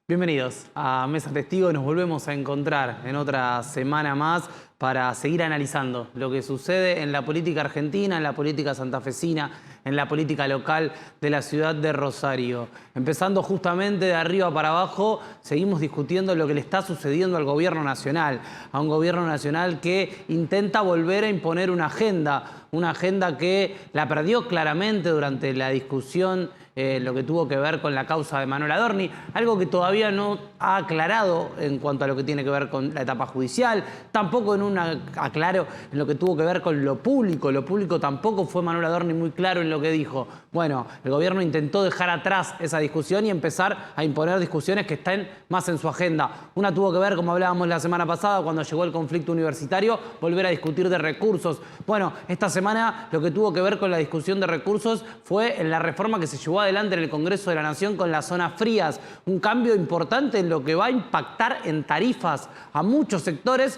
Bienvenidos a Mesa Testigo. Nos volvemos a encontrar en otra semana más para seguir analizando lo que sucede en la política argentina, en la política santafesina, en la política local de la ciudad de Rosario. Empezando justamente de arriba para abajo, seguimos discutiendo lo que le está sucediendo al gobierno nacional, a un gobierno nacional que intenta volver a imponer una agenda que la perdió claramente durante la discusión, lo que tuvo que ver con la causa de Manuel Adorni, algo que todavía no ha aclarado en cuanto a lo que tiene que ver con la etapa judicial, tampoco en un aclaro en lo que tuvo que ver con lo público. Lo público tampoco fue Manuel Adorni muy claro en lo que dijo. Bueno, el gobierno intentó dejar atrás esa discusión y empezar a imponer discusiones que estén más en su agenda. Una tuvo que ver, como hablábamos la semana pasada, cuando llegó el conflicto universitario, volver a discutir de recursos. Bueno, esta semana lo que tuvo que ver con la discusión de recursos fue en la reforma que se llevó adelante en el Congreso de la Nación con las zonas frías. Un cambio importante en lo que va a impactar en tarifas a muchos sectores,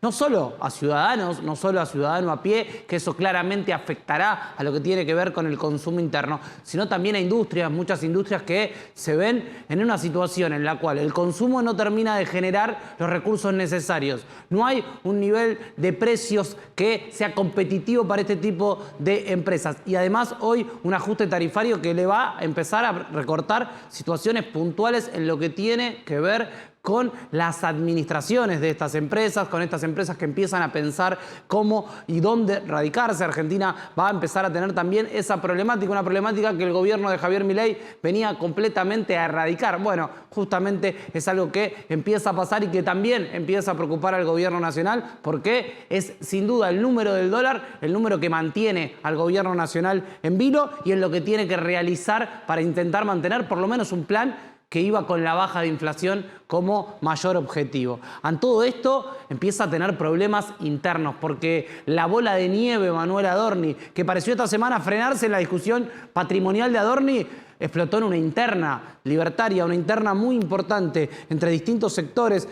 no solo a ciudadanos, no solo a ciudadano a pie, que eso claramente afectará a lo que tiene que ver con el consumo interno, sino también a industrias, muchas industrias que se ven en una situación en la cual el consumo no termina de generar los recursos necesarios. No hay un nivel de precios que sea competitivo para este tipo de empresas. Y además hoy un ajuste tarifario que le va a empezar a recortar situaciones puntuales en lo que tiene que ver con las administraciones de estas empresas, con estas empresas que empiezan a pensar cómo y dónde radicarse. Argentina va a empezar a tener también esa problemática, una problemática que el gobierno de Javier Milei venía completamente a erradicar. Bueno, justamente es algo que empieza a pasar y que también empieza a preocupar al gobierno nacional, porque es sin duda el número del dólar, el número que mantiene al gobierno nacional en vilo y en lo que tiene que realizar para intentar mantener por lo menos un plan que iba con la baja de inflación como mayor objetivo. Ante todo esto empieza a tener problemas internos, porque la bola de nieve Manuel Adorni, que pareció esta semana frenarse en la discusión patrimonial de Adorni, explotó en una interna libertaria, una interna muy importante entre distintos sectores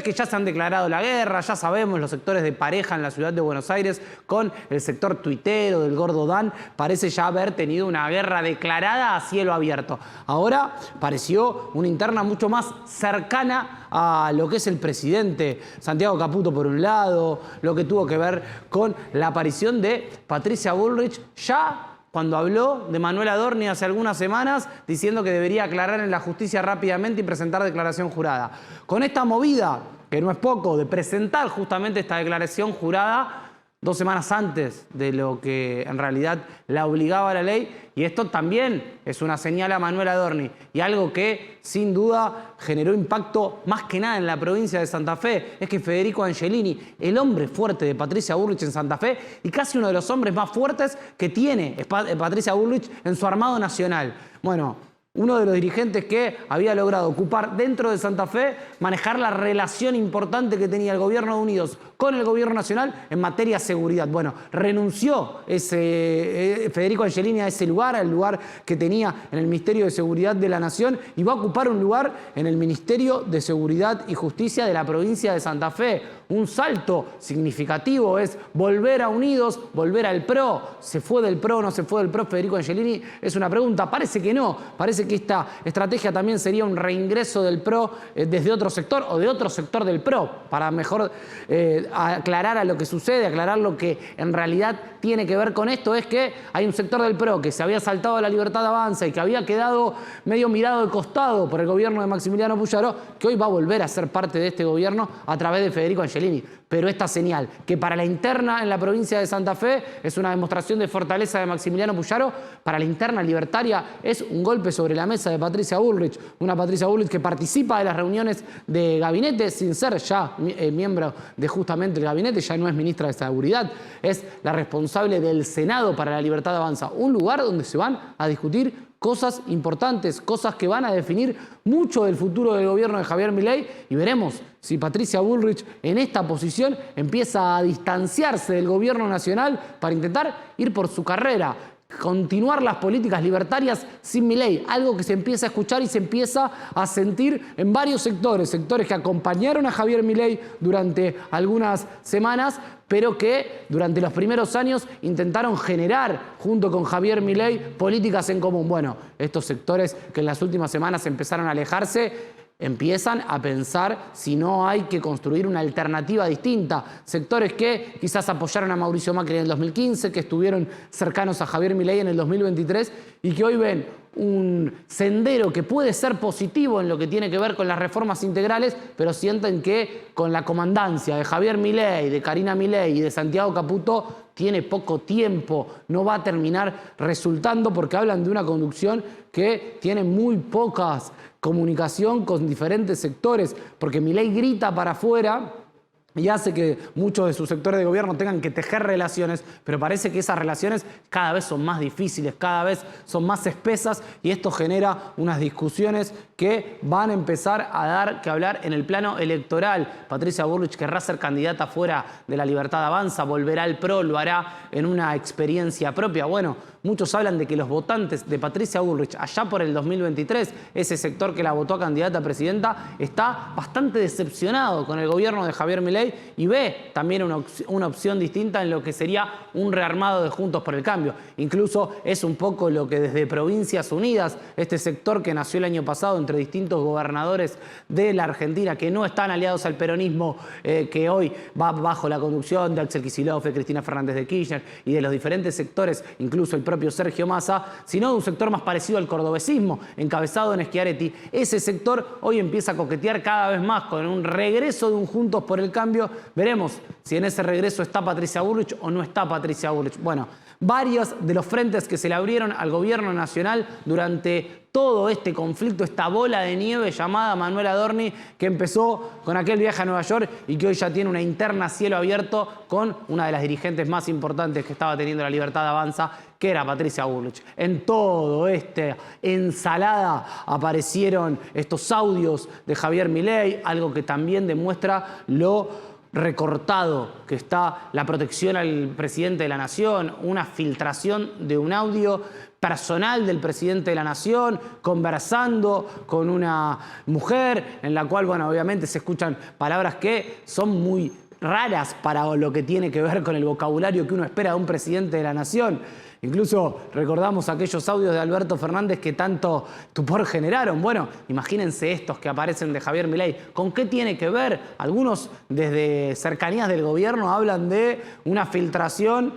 que ya se han declarado la guerra. Ya sabemos, los sectores de pareja en la ciudad de Buenos Aires con el sector tuitero del Gordo Dan parece ya haber tenido una guerra declarada a cielo abierto. Ahora pareció una interna mucho más cercana a lo que es el presidente Santiago Caputo por un lado, lo que tuvo que ver con la aparición de Patricia Bullrich ya cuando habló de Manuel Adorni hace algunas semanas, diciendo que debería aclarar en la justicia rápidamente y presentar declaración jurada. Con esta movida, que no es poco, de presentar justamente esta declaración jurada 2 semanas antes de lo que en realidad la obligaba la ley, y esto también es una señal a Manuel Adorni y algo que sin duda generó impacto más que nada en la provincia de Santa Fe, es que Federico Angelini, el hombre fuerte de Patricia Bullrich en Santa Fe y casi uno de los hombres más fuertes que tiene Patricia Bullrich en su armado nacional. Bueno, uno de los dirigentes que había logrado ocupar dentro de Santa Fe, manejar la relación importante que tenía el gobierno de Unidos con el gobierno nacional en materia de seguridad. Bueno, renunció Federico Angelini a ese lugar, al lugar que tenía en el Ministerio de Seguridad de la Nación, y va a ocupar un lugar en el Ministerio de Seguridad y Justicia de la provincia de Santa Fe. Un salto significativo, es volver a Unidos, volver al PRO. ¿Se fue del PRO o no se fue del PRO Federico Angelini? Es una pregunta. Parece que no. Parece que esta estrategia también sería un reingreso del PRO desde otro sector o de otro sector del PRO, para mejor aclarar a lo que sucede, aclarar lo que en realidad tiene que ver con esto. Es que hay un sector del PRO que se había saltado a la Libertad Avanza y que había quedado medio mirado de costado por el gobierno de Maximiliano Puyaro, que hoy va a volver a ser parte de este gobierno a través de Federico Angelini. Pero esta señal, que para la interna en la provincia de Santa Fe es una demostración de fortaleza de Maximiliano Puyaro, para la interna libertaria es un golpe sobre la mesa de Patricia Bullrich, una Patricia Bullrich que participa de las reuniones de gabinete sin ser ya miembro de justamente el gabinete, ya no es ministra de Seguridad, es la responsable del Senado para la Libertad Avanza, un lugar donde se van a discutir cosas importantes, cosas que van a definir mucho del futuro del gobierno de Javier Milei, y veremos si Patricia Bullrich en esta posición empieza a distanciarse del gobierno nacional para intentar ir por su carrera, continuar las políticas libertarias sin Milei, algo que se empieza a escuchar y se empieza a sentir en varios sectores que acompañaron a Javier Milei durante algunas semanas, pero que durante los primeros años intentaron generar, junto con Javier Milei, políticas en común. Bueno, estos sectores que en las últimas semanas empezaron a alejarse, empiezan a pensar si no hay que construir una alternativa distinta. Sectores que quizás apoyaron a Mauricio Macri en el 2015, que estuvieron cercanos a Javier Milei en el 2023 y que hoy ven un sendero que puede ser positivo en lo que tiene que ver con las reformas integrales, pero sienten que con la comandancia de Javier Milei, de Karina Milei y de Santiago Caputo tiene poco tiempo, no va a terminar resultando porque hablan de una conducción que tiene muy pocas comunicación con diferentes sectores, porque Milei grita para afuera y hace que muchos de sus sectores de gobierno tengan que tejer relaciones, pero parece que esas relaciones cada vez son más difíciles, cada vez son más espesas y esto genera unas discusiones que van a empezar a dar que hablar en el plano electoral. Patricia Bullrich querrá ser candidata fuera de la Libertad Avanza, volverá al PRO, lo hará en una experiencia propia. Bueno, muchos hablan de que los votantes de Patricia Bullrich allá por el 2023, ese sector que la votó a candidata a presidenta, está bastante decepcionado con el gobierno de Javier Milei y ve también una opción distinta en lo que sería un rearmado de Juntos por el Cambio. Incluso es un poco lo que desde Provincias Unidas, este sector que nació el año pasado entre distintos gobernadores de la Argentina que no están aliados al peronismo, que hoy va bajo la conducción de Axel Kicillof, de Cristina Fernández de Kirchner y de los diferentes sectores, incluso el propio Sergio Massa, sino de un sector más parecido al cordobesismo, encabezado en Schiaretti. Ese sector hoy empieza a coquetear cada vez más con un regreso de un Juntos por el Cambio. Veremos si en ese regreso está Patricia Bullrich o no está Patricia Bullrich. Bueno, varios de los frentes que se le abrieron al gobierno nacional durante todo este conflicto, esta bola de nieve llamada Manuela Adorni, que empezó con aquel viaje a Nueva York y que hoy ya tiene una interna a cielo abierto con una de las dirigentes más importantes que estaba teniendo la Libertad Avanza, que era Patricia Bullrich. En todo esta ensalada aparecieron estos audios de Javier Milei, algo que también demuestra lo recortado que está la protección al presidente de la Nación, una filtración de un audio personal del presidente de la Nación, conversando con una mujer, en la cual, bueno, obviamente se escuchan palabras que son muy raras para lo que tiene que ver con el vocabulario que uno espera de un presidente de la Nación. Incluso recordamos aquellos audios de Alberto Fernández que tanto estupor generaron. Bueno, imagínense estos que aparecen de Javier Milei. ¿Con qué tiene que ver? Algunos desde cercanías del gobierno hablan de una filtración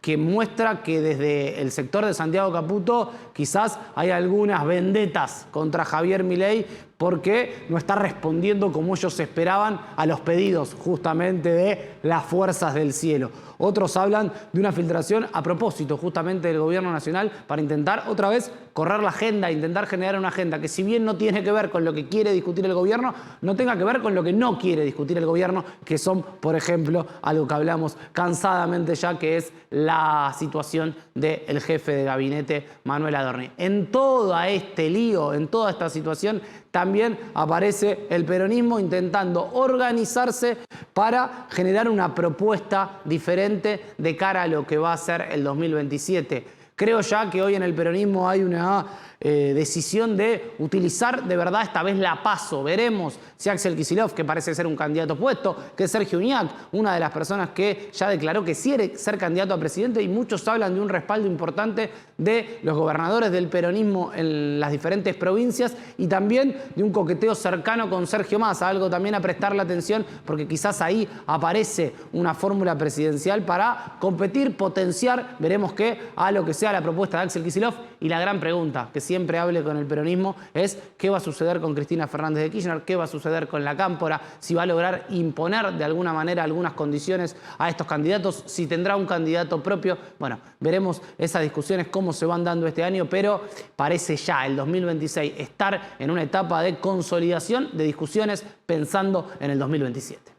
que muestra que desde el sector de Santiago Caputo quizás hay algunas vendetas contra Javier Milei porque no está respondiendo como ellos esperaban a los pedidos justamente de las fuerzas del cielo. Otros hablan de una filtración a propósito justamente del gobierno nacional para intentar otra vez correr la agenda, intentar generar una agenda que si bien no tiene que ver con lo que quiere discutir el gobierno, no tenga que ver con lo que no quiere discutir el gobierno, que son, por ejemplo, algo que hablamos cansadamente ya, que es la situación del jefe de gabinete, Manuel Adorni. En todo este lío, en toda esta situación, también aparece el peronismo intentando organizarse para generar una propuesta diferente de cara a lo que va a ser el 2027. Creo ya que hoy en el peronismo hay una decisión de utilizar de verdad esta vez la PASO. Veremos si Axel Kicillof, que parece ser un candidato puesto, que es Sergio Uñac, una de las personas que ya declaró que quiere ser candidato a presidente, y muchos hablan de un respaldo importante de los gobernadores del peronismo en las diferentes provincias y también de un coqueteo cercano con Sergio Massa, algo también a prestarle atención porque quizás ahí aparece una fórmula presidencial para competir, potenciar, veremos qué, a lo que sea la propuesta de Axel Kicillof. Y la gran pregunta que siempre hable con el peronismo es qué va a suceder con Cristina Fernández de Kirchner, qué va a suceder con la Cámpora, si va a lograr imponer de alguna manera algunas condiciones a estos candidatos, si tendrá un candidato propio. Bueno, veremos esas discusiones cómo se van dando este año, pero parece ya el 2026 estar en una etapa de consolidación de discusiones pensando en el 2027.